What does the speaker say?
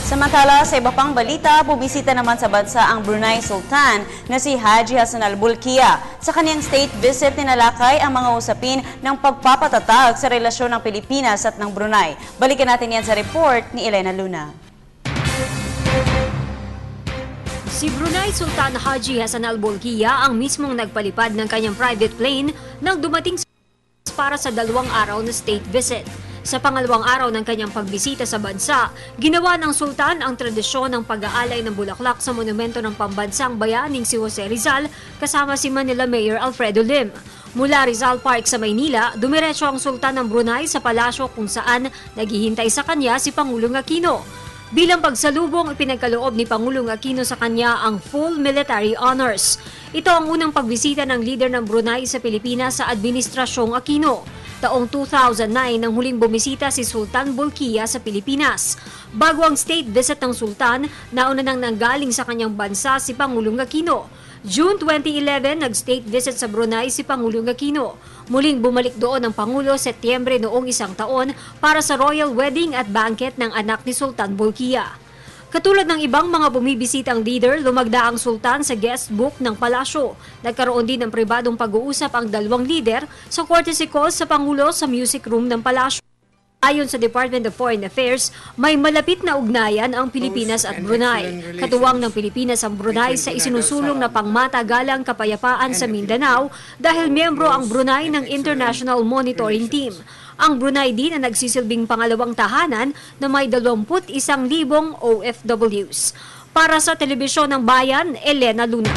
Samantala, sa iba pang balita, bubisita naman sa bansa ang Brunei Sultan na si Haji Hassan Al Bolkiah. Sa kanyang state visit, tinalakay ang mga usapin ng pagpapatatag sa relasyon ng Pilipinas at ng Brunei. Balikan natin yan sa report ni Elena Luna. Si Brunei Sultan Haji Hassan Al Bolkiah ang mismong nagpalipad ng kanyang private plane nang dumating para sa 2 araw na state visit. Sa pangalawang araw ng kanyang pagbisita sa bansa, ginawa ng sultan ang tradisyon ng pag-aalay ng bulaklak sa monumento ng pambansang bayaning si Jose Rizal kasama si Manila Mayor Alfredo Lim. Mula Rizal Park sa Maynila, dumiretso ang sultan ng Brunei sa palasyo kung saan naghihintay sa kanya si Pangulong Aquino. Bilang pagsalubong, ipinagkaloob ni Pangulong Aquino sa kanya ang full military honors. Ito ang unang pagbisita ng leader ng Brunei sa Pilipinas sa Administrasyong Aquino. Taong 2009 nang huling bumisita si Sultan Bolkiah sa Pilipinas. Bago ang state visit ng Sultan, nauna nang nanggaling sa kanyang bansa si Pangulong Aquino. June 2011, nag-state visit sa Brunei si Pangulong Aquino. Muling bumalik doon ang Pangulo Setyembre noong isang taon para sa royal wedding at banquet ng anak ni Sultan Bolkiah. Katulad ng ibang mga bumibisitang leader, lumagda ang sultan sa guest book ng palasyo. Nagkaroon din ng pribadong pag-uusap ang dalawang leader sa courtesy call sa Pangulo sa music room ng palasyo. Ayon sa Department of Foreign Affairs, may malapit na ugnayan ang Pilipinas at Brunei. Katuwang ng Pilipinas ang Brunei sa isinusulong na pangmatagalang kapayapaan sa Mindanao dahil miyembro ang Brunei ng International Monitoring Team. Ang Brunei din ang nagsisilbing pangalawang tahanan na may 21,000 OFWs. Para sa Telebisyon ng Bayan, Elena Luna.